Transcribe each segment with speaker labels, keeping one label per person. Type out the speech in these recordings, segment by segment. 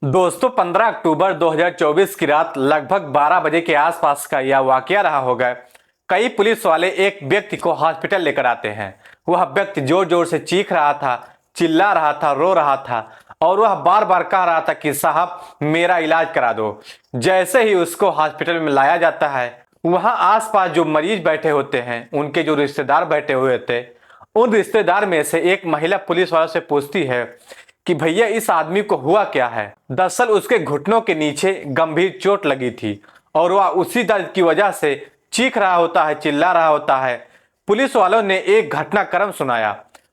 Speaker 1: दोस्तों 15 अक्टूबर 2024 की रात लगभग 12 बजे के आसपास का यह वाकया रहा होगा। कई पुलिस वाले एक व्यक्ति को हॉस्पिटल लेकर आते हैं। वह व्यक्ति जोर जोर से चीख रहा था, चिल्ला रहा था, रो रहा था और वह बार बार कह रहा था कि साहब मेरा इलाज करा दो। जैसे ही उसको हॉस्पिटल में लाया जाता है, वहां आसपास जो मरीज बैठे होते हैं, उनके जो रिश्तेदार बैठे हुए थे, उन रिश्तेदार में से एक महिला पुलिस वालों से पूछती है कि भैया इस आदमी को हुआ क्या है। दरअसल उसके घुटनों के नीचे गंभीर चोट लगी थी और वह उसी दर्द की वजह से चीख रहा होता है, चिल्ला रहा होता है। पुलिस वालों ने एक घटनाक्रम सुनाया,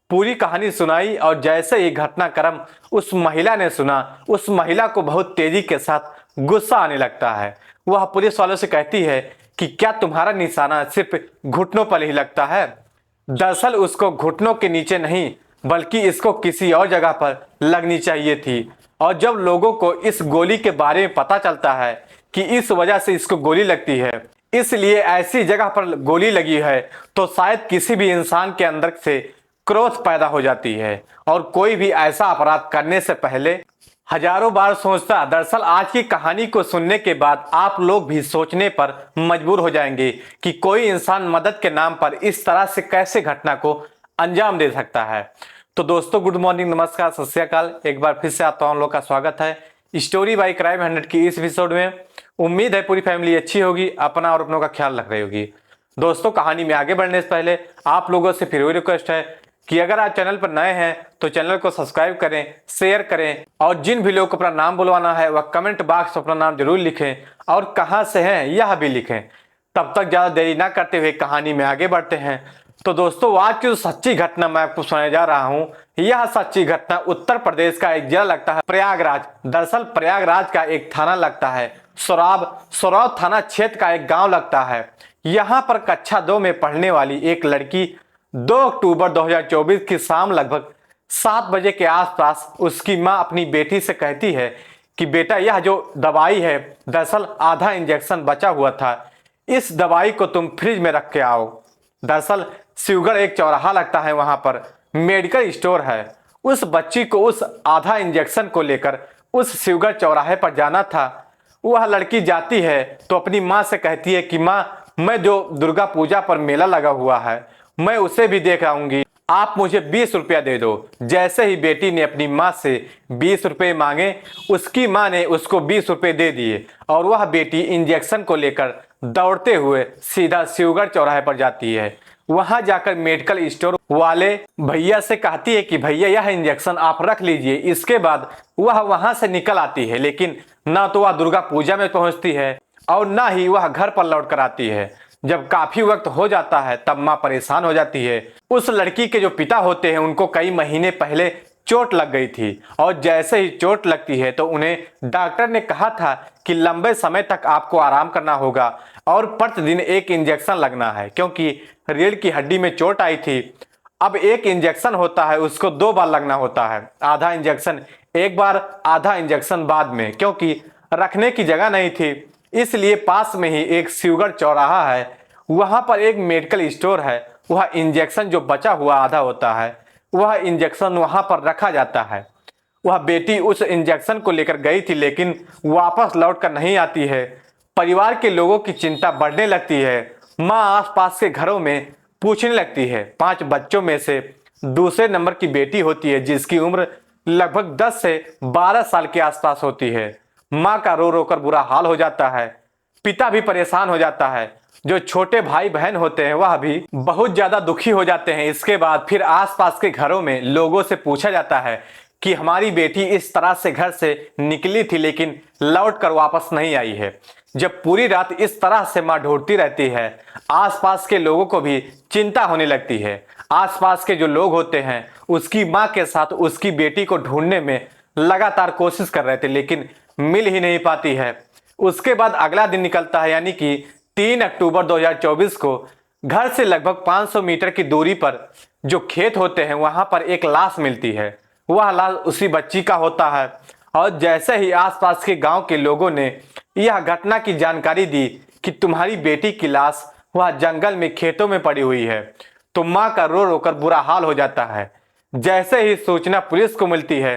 Speaker 1: पूरी कहानी सुनाई और जैसे ही घटनाक्रम उस महिला ने सुना, उस महिला को बहुत तेजी के साथ गुस्सा आने लगता है। वह पुलिस वालों से कहती है कि क्या तुम्हारा निशाना सिर्फ घुटनों पर ही लगता है। दरअसल उसको घुटनों के नीचे नहीं बल्कि इसको किसी और जगह पर लगनी चाहिए थी। और जब लोगों को इस गोली के बारे में पता चलता है कि इस वजह से इसको गोली लगती है, इसलिए ऐसी जगह पर गोली लगी है, तो शायद किसी भी इंसान के अंदर से क्रोध पैदा हो जाती है और कोई भी ऐसा अपराध करने से पहले हजारों बार सोचता। दरअसल आज की कहानी को सुनने के बाद आप लोग भी सोचने पर मजबूर हो जाएंगे कि कोई इंसान मदद के नाम पर इस तरह से कैसे घटना को अंजाम दे सकता है। तो दोस्तों गुड मॉर्निंग, नमस्कार, सत श्री अकाल। एक बार फिर से आप तमाम लोग का स्वागत है स्टोरी बाई क्राइम 100 की इस एपिसोड में। उम्मीद है पूरी फैमिली अच्छी होगी, अपना और अपनों का ख्याल रख रही होगी। दोस्तों कहानी में आगे बढ़ने से पहले आप लोगों से फिर वही रिक्वेस्ट है कि अगर आप चैनल पर नए हैं तो चैनल को सब्सक्राइब करें, शेयर करें और जिन भी लोगों को अपना नाम बुलवाना है वह कमेंट बॉक्स में अपना नाम जरूर लिखें और कहां से हैं यह भी लिखें। तब तक ज्यादा देरी ना करते हुए कहानी में आगे बढ़ते हैं। तो दोस्तों आज की जो सच्ची घटना मैं आपको सुनाने जा रहा हूं, यह सच्ची घटना उत्तर प्रदेश का एक जिला लगता है प्रयागराज। दरअसल प्रयागराज का एक थाना लगता है सोराव थाना क्षेत्र का एक गांव लगता है। यहां पर कक्षा 2 में पढ़ने वाली एक लड़की 2 अक्टूबर 2024 की शाम लगभग 7 बजे के आसपास उसकी मां अपनी बेटी से कहती है कि बेटा यह जो दवाई है, दरअसल आधा इंजेक्शन बचा हुआ था, इस दवाई को तुम फ्रिज में रख के आओ। दरअसल शिवगढ़ एक चौराहा लगता है, वहां पर मेडिकल स्टोर है। उस बच्ची को उस आधा इंजेक्शन को लेकर उस शिवगढ़ चौराहे पर जाना था। वह लड़की जाती है तो अपनी माँ से कहती है कि माँ मैं जो दुर्गा पूजा पर मेला लगा हुआ है मैं उसे भी देख आऊंगी, आप मुझे 20 रुपया दे दो। जैसे ही बेटी ने अपनी माँ से 20 रुपये मांगे, उसकी माँ ने उसको 20 रुपये दे दिए और वह बेटी इंजेक्शन को लेकर दौड़ते हुए सीधा शिवगढ़ चौराहे पर जाती है। वहां जाकर मेडिकल स्टोर वाले भैया से कहती है कि भैया यह इंजेक्शन आप रख लीजिए। इसके बाद वह वहां से निकल आती है, लेकिन ना तो वह दुर्गा पूजा में पहुंचती है और ना ही वह घर पर लौट कर आती है। जब काफी वक्त हो जाता है तब माँ परेशान हो जाती है। उस लड़की के जो पिता होते हैं उनको कई महीने पहले चोट लग गई थी और जैसे ही चोट लगती है तो उन्हें डॉक्टर ने कहा था कि लंबे समय तक आपको आराम करना होगा और प्रतिदिन एक इंजेक्शन लगना है, क्योंकि रीढ़ की हड्डी में चोट आई थी। अब एक इंजेक्शन होता है उसको 2 बार लगना होता है, आधा इंजेक्शन एक बार, आधा इंजेक्शन बाद में। क्योंकि रखने की जगह नहीं थी इसलिए पास में ही एक शिवगढ़ चौराहा है, वहां पर एक मेडिकल स्टोर है। वह इंजेक्शन जो बचा हुआ आधा होता है वह इंजेक्शन वहां पर रखा जाता है। वह बेटी उस इंजेक्शन को लेकर गई थी लेकिन वापस लौट कर नहीं आती है। परिवार के लोगों की चिंता बढ़ने लगती है। माँ आसपास के घरों में पूछने लगती है। 5 बच्चों में से दूसरे नंबर की बेटी होती है जिसकी उम्र लगभग 10 से 12 साल के आसपास होती है। माँ का रो रो कर बुरा हाल हो जाता है, पिता भी परेशान हो जाता है, जो छोटे भाई बहन होते हैं वह भी बहुत ज्यादा दुखी हो जाते हैं। इसके बाद फिर आसपास के घरों में लोगों से पूछा जाता है कि हमारी बेटी इस तरह से घर से निकली थी लेकिन लौट कर वापस नहीं आई है। जब पूरी रात इस तरह से मां ढूंढती रहती है, आसपास के लोगों को भी चिंता होने लगती है। आसपास के जो लोग होते हैं उसकी मां के साथ उसकी बेटी को ढूंढने में लगातार कोशिश कर रहे थे लेकिन मिल ही नहीं पाती है। उसके बाद अगला दिन निकलता है, यानी कि 3 अक्टूबर 2024 को घर से लगभग 500 मीटर की दूरी पर जो खेत होते हैं वहां पर एक लाश मिलती है। वह लाश उसी बच्ची का होता है और जैसे ही आसपास के गांव के लोगों ने यह घटना की जानकारी दी कि तुम्हारी बेटी की लाश वह जंगल में खेतों में पड़ी हुई है, तो मां का रो रो कर बुरा हाल हो जाता है। जैसे ही सूचना पुलिस को मिलती है,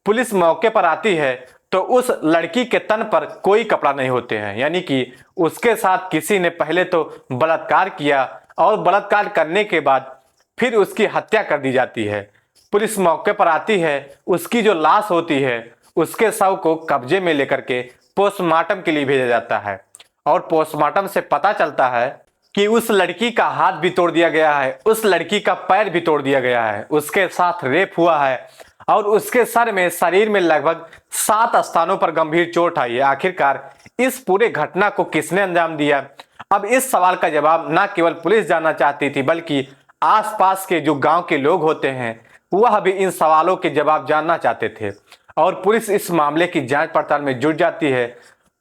Speaker 1: पुलिस मौके पर आती है तो उस लड़की के तन पर कोई कपड़ा नहीं होते हैं, यानी कि उसके साथ किसी ने पहले तो बलात्कार किया और बलात्कार करने के बाद फिर उसकी हत्या कर दी जाती है। पुलिस मौके पर आती है, उसकी जो लाश होती है उसके शव को कब्जे में लेकर के पोस्टमार्टम के लिए भेजा जाता है और पोस्टमार्टम से पता चलता है कि उस लड़की का हाथ भी तोड़ दिया गया है, उस लड़की का पैर भी तोड़ दिया गया है, उसके साथ रेप हुआ है और उसके सर में, शरीर में लगभग 7 स्थानों पर गंभीर चोट आई है। आखिरकार इस पूरे घटना को किसने अंजाम दिया? अब इस सवाल का जवाब न केवल पुलिस जानना चाहती थी, बल्कि आसपास के जो गांव के लोग होते हैं वह भी इन सवालों के जवाब जानना चाहते थे और पुलिस इस मामले की जांच पड़ताल में जुट जाती है।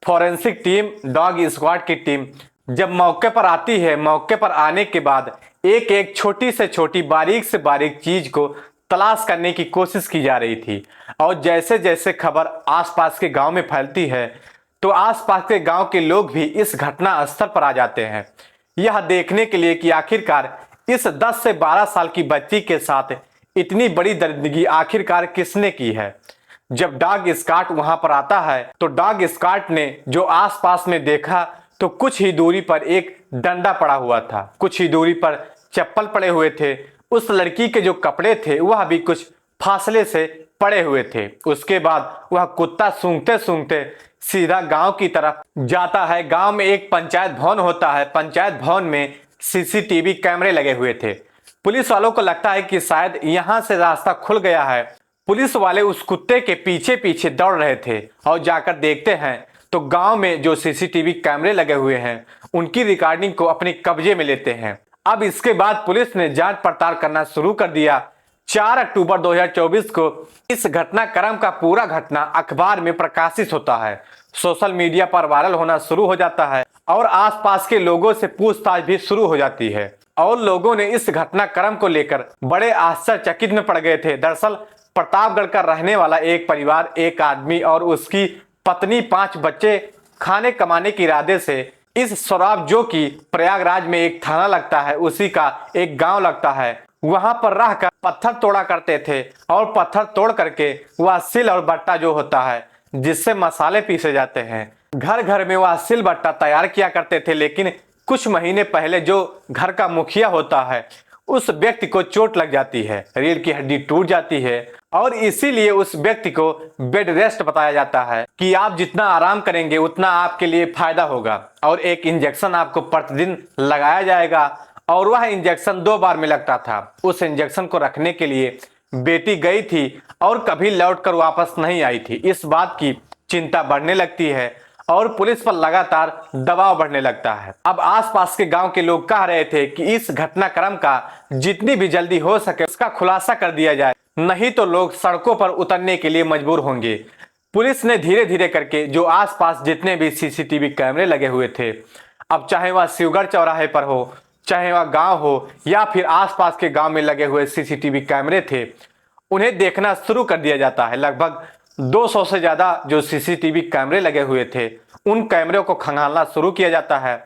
Speaker 1: फॉरेंसिक टीम, डॉग स्क्वाड की टीम जब मौके पर आती है, मौके पर आने के बाद एक एक छोटी से छोटी, बारीक से बारीक चीज को तलाश करने की कोशिश की जा रही थी और जैसे जैसे खबर आसपास के गांव में फैलती है तो आसपास के गांव के लोग भी इस घटना स्थल पर आ जाते हैं, यह देखने के लिए कि आखिरकार इस 10 से 12 साल की बच्ची के साथ इतनी बड़ी दरिंदगी आखिरकार किसने की है। जब डॉग स्क्वाड वहां पर आता है तो डॉग स्क्वाड ने जो आसपास में देखा तो कुछ ही दूरी पर एक डंडा पड़ा हुआ था, कुछ ही दूरी पर चप्पल पड़े हुए थे, उस लड़की के जो कपड़े थे वह भी कुछ फासले से पड़े हुए थे। उसके बाद वह कुत्ता सूंघते सूंघते सीधा गांव की तरफ जाता है। गांव में एक पंचायत भवन होता है, पंचायत भवन में सीसीटीवी कैमरे लगे हुए थे। पुलिस वालों को लगता है कि शायद यहां से रास्ता खुल गया है। पुलिस वाले उस कुत्ते के पीछे पीछे दौड़ रहे थे और जाकर देखते हैं तो गांव में जो सीसीटीवी कैमरे लगे हुए हैं उनकी रिकॉर्डिंग को अपने कब्जे में लेते हैं। अब इसके बाद पुलिस ने जांच पड़ताल करना शुरू कर दिया। 4 अक्टूबर 2024 को इस घटनाक्रम का पूरा घटना अखबार में प्रकाशित होता है, सोशल मीडिया पर वायरल होना शुरू हो जाता है और आसपास के लोगों से पूछताछ भी शुरू हो जाती है और लोगों ने इस घटनाक्रम को लेकर बड़े आश्चर्यचकित में पड़ गए थे। दरअसल प्रतापगढ़ का रहने वाला एक परिवार, एक आदमी और उसकी पत्नी, 5 बच्चे खाने कमाने के इरादे से इस सौराब, जो कि प्रयागराज में एक थाना लगता है, उसी का एक गांव लगता है, वहां पर रहकर पत्थर तोड़ा करते थे और पत्थर तोड़ करके वह सिल और बट्टा जो होता है जिससे मसाले पीसे जाते हैं, घर घर में वह सिल बट्टा तैयार किया करते थे। लेकिन कुछ महीने पहले जो घर का मुखिया होता है उस व्यक्ति को चोट लग जाती है, रीढ़ की हड्डी टूट जाती है और इसीलिए उस व्यक्ति को बेड रेस्ट बताया जाता है कि आप जितना आराम करेंगे उतना आपके लिए फायदा होगा और एक इंजेक्शन आपको प्रतिदिन लगाया जाएगा और वह इंजेक्शन 2 बार में लगता था। उस इंजेक्शन को रखने के लिए बेटी गई थी और कभी लौटकर वापस नहीं आई थी। इस बात की चिंता बढ़ने लगती है और पुलिस पर लगातार दबाव बढ़ने लगता है। अब आसपास के गांव के लोग कह रहे थे कि इस घटनाक्रम का जितनी भी जल्दी हो सके उसका खुलासा कर दिया जाए, नहीं तो लोग सड़कों पर उतरने के लिए मजबूर होंगे। पुलिस ने धीरे धीरे करके जो आसपास जितने भी सीसीटीवी कैमरे लगे हुए थे, अब चाहे वह शिवगढ़ चौराहे पर हो, चाहे वह गांव हो या फिर आसपास के गांव में लगे हुए सीसीटीवी कैमरे थे, उन्हें देखना शुरू कर दिया जाता है। लगभग 200 से ज्यादा जो सीसीटीवी कैमरे लगे हुए थे उन कैमरों को खंगालना शुरू किया जाता है।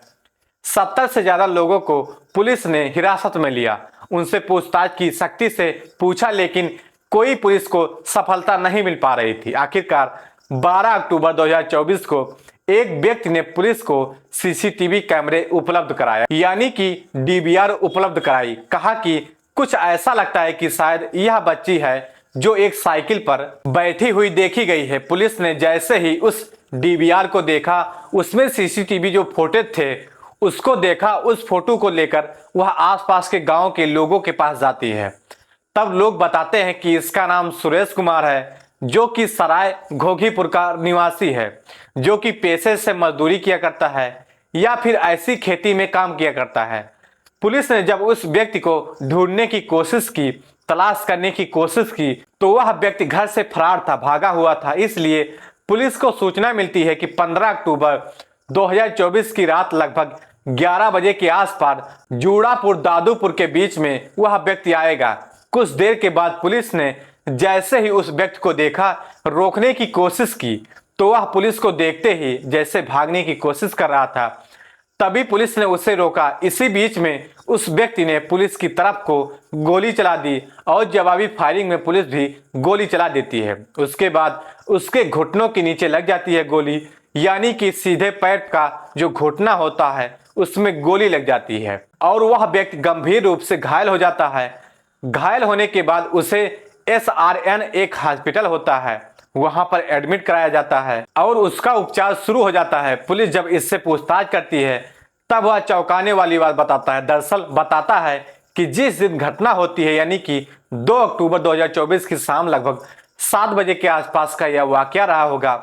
Speaker 1: 70 से ज्यादा लोगों को पुलिस ने हिरासत में लिया, उनसे पूछताछ की, सख्ती से पूछा, लेकिन कोई पुलिस को सफलता नहीं मिल पा रही थी। आखिरकार 12 अक्टूबर 2024 को एक व्यक्ति ने पुलिस को सीसीटीवी कैमरे उपलब्ध कराया, यानी कि डीवीआर उपलब्ध कराई। कहा कि कुछ ऐसा लगता है कि शायद यह बच्ची है जो एक साइकिल पर बैठी हुई देखी गई है। पुलिस ने जैसे ही उस डीवीआर को देखा, उसमें सीसीटीवी जो फुटेज थे उसको देखा, उस फोटो को लेकर वह आसपास के गांव के लोगों के पास जाती है। तब लोग बताते हैं कि इसका नाम सुरेश कुमार है, जो कि सराय घोघीपुर का निवासी है, जो कि पेशे से मजदूरी किया करता है या फिर ऐसी खेती में काम किया करता है। पुलिस ने जब उस व्यक्ति को ढूंढने की कोशिश की, तलाश करने की कोशिश की, तो वह व्यक्ति घर से फरार था, भागा हुआ था। इसलिए पुलिस को सूचना मिलती है कि 15 अक्टूबर 2024 की रात लगभग 11 बजे के आसपास जूड़ापुर दादूपुर के बीच में वह व्यक्ति आएगा। कुछ देर के बाद पुलिस ने जैसे ही उस व्यक्ति को देखा, रोकने की कोशिश की, तो वह पुलिस को देखते ही जैसे भागने की कोशिश कर रहा था, तभी पुलिस ने उसे रोका। इसी बीच में उस व्यक्ति ने पुलिस की तरफ को गोली चला दी और जवाबी फायरिंग में पुलिस भी गोली चला देती है। उसके बाद उसके घुटनों के नीचे लग जाती है गोली, यानी कि सीधे पैर का जो घुटना होता है उसमें गोली लग जाती है और वह व्यक्ति गंभीर रूप से घायल हो जाता है। घायल होने के बाद उसे SRN एक हॉस्पिटल होता है, वहां पर एडमिट कराया जाता है और उसका उपचार शुरू हो जाता है। पुलिस जब इससे पूछताछ करती है तब वह चौंकाने वाली बात बताता है। दरअसल बताता है कि जिस दिन घटना होती है, यानी कि 2 अक्टूबर 2024 की शाम लगभग 7 बजे के आसपास का यह वाकया रहा होगा।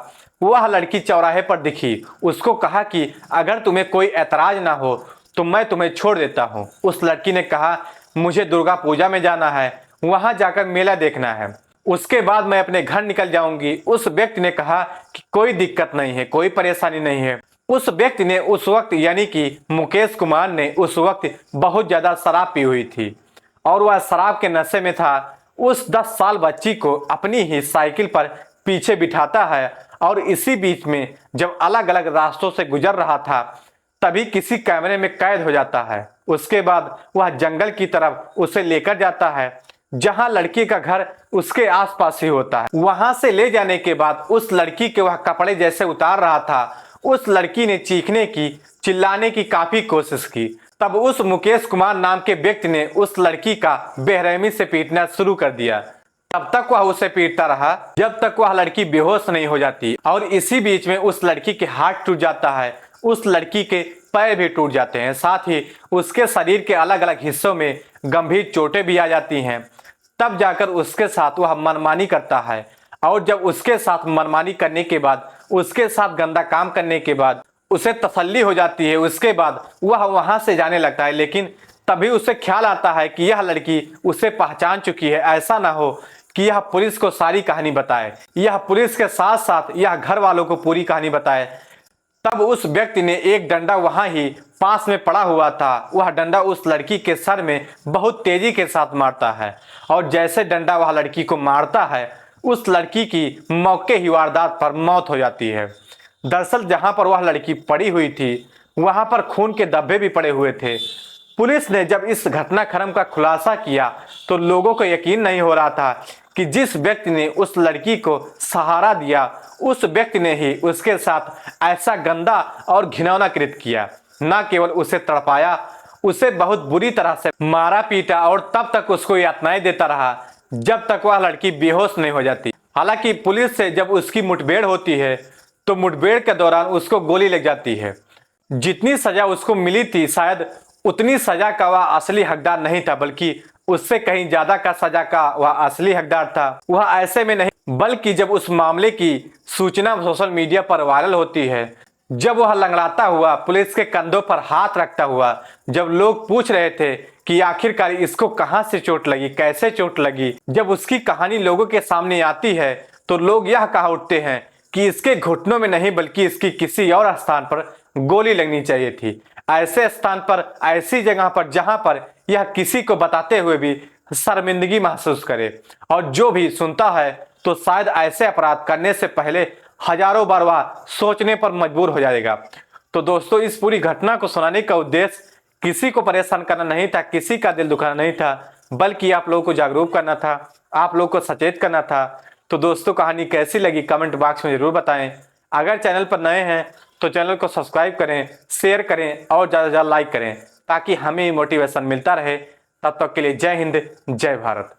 Speaker 1: वह लड़की चौराहे पर दिखी, उसको कहा कि अगर तुम्हें कोई ऐतराज ना हो तो मैं तुम्हें छोड़ देता हूं। उस लड़की ने कहा मुझे दुर्गा पूजा में जाना है, वहां जाकर मेला देखना है, उसके बाद मैं अपने घर निकल जाऊंगी। उस व्यक्ति ने कहा कि कोई दिक्कत नहीं है, कोई परेशानी नहीं है। उस व्यक्ति ने उस वक्त, यानी कि मुकेश कुमार ने उस वक्त बहुत ज्यादा शराब पी हुई थी और वह शराब के नशे में था। उस 10 साल बच्ची को अपनी ही साइकिल पर पीछे बिठाता है और इसी बीच में जब अलग अलग रास्तों से गुजर रहा था तभी किसी कैमरे में कैद हो जाता है। उसके बाद वह जंगल की तरफ उसे लेकर जाता है जहां लड़की का घर उसके आसपास ही होता है। वहां से ले जाने के बाद उस लड़की के वह कपड़े जैसे उतार रहा था, उस लड़की ने चीखने की, चिल्लाने की काफी कोशिश की। तब उस मुकेश कुमार नाम के व्यक्ति ने उस लड़की का बेरहमी से पीटना शुरू कर दिया। तब तक वह उसे पीटता रहा जब तक वह लड़की बेहोश नहीं हो जाती और इसी बीच में उस लड़की के हाथ टूट जाता है, उस लड़की के पैर भी टूट जाते हैं, साथ ही उसके शरीर के अलग अलग हिस्सों में गंभीर चोटें भी आ जाती हैं। तब जाकर उसके साथ वह मनमानी करता है और जब उसके साथ मनमानी करने के बाद, उसके साथ गंदा काम करने के बाद उसे तसल्ली हो जाती है, उसके बाद वह वहां से जाने लगता है। लेकिन तभी उसे ख्याल आता है कि यह लड़की उसे पहचान चुकी है, ऐसा ना हो कि यह पुलिस को सारी कहानी बताए, यह पुलिस के साथ साथ यह घर वालों को पूरी कहानी बताए। तब उस व्यक्ति ने एक डंडा वहां ही पास में पड़ा हुआ था, वह डंडा उस लड़की के सर में बहुत तेजी के साथ मारता है और जैसे डंडा वह लड़की को मारता है उस लड़की की मौके ही वारदात पर मौत हो जाती है। दरअसल जहां पर वह लड़की पड़ी हुई थी वहां पर खून के धब्बे भी पड़े हुए थे। पुलिस ने जब इस घटनाक्रम का खुलासा किया तो लोगों को यकीन नहीं हो रहा था कि जिस व्यक्ति ने उस लड़की को सहारा दिया उस व्यक्ति ने ही उसके साथ ऐसा गंदा और घिनौना कृत्य किया। न केवल उसे तड़पाया, उसे बहुत बुरी तरह से मारा पीटा और तब तक उसको यातनाएं देता रहा जब तक वह लड़की बेहोश नहीं हो जाती। हालांकि पुलिस से जब उसकी मुठभेड़ होती है तो मुठभेड़ के दौरान उसको गोली लग जाती है। जितनी सजा उसको मिली थी शायद उतनी सजा का वह असली हकदार नहीं था, बल्कि उससे कहीं ज्यादा का सजा का वह असली हकदार था। वह ऐसे में नहीं, बल्कि जब उस मामले की सूचना सोशल मीडिया पर वायरल होती है, जब वह लंगड़ाता हुआ पुलिस के कंधों पर हाथ रखता हुआ, जब लोग पूछ रहे थे कि आखिरकार इसको कहां से चोट लगी, कैसे चोट लगी, जब उसकी कहानी लोगों के सामने आती है तो लोग यह कहा उठते हैं कि इसके घुटनों में नहीं बल्कि इसकी किसी और स्थान पर गोली लगनी चाहिए थी, ऐसे स्थान पर, ऐसी जगह पर जहां पर यह किसी को बताते हुए भी शर्मिंदगी महसूस करे। और जो भी सुनता है तो शायद ऐसे अपराध करने से पहले हजारों बार वह सोचने पर मजबूर हो जाएगा। तो दोस्तों, इस पूरी घटना को सुनाने का उद्देश्य किसी को परेशान करना नहीं था, किसी का दिल दुखाना नहीं था, बल्कि आप लोगों को जागरूक करना था, आप लोगों को सचेत करना था। तो दोस्तों, कहानी कैसी लगी कमेंट बॉक्स में जरूर बताएं। अगर चैनल पर नए हैं तो चैनल को सब्सक्राइब करें, शेयर करें और ज़्यादा से ज़्यादा लाइक करें ताकि हमें मोटिवेशन मिलता रहे। तब तक के लिए जय हिंद, जय भारत।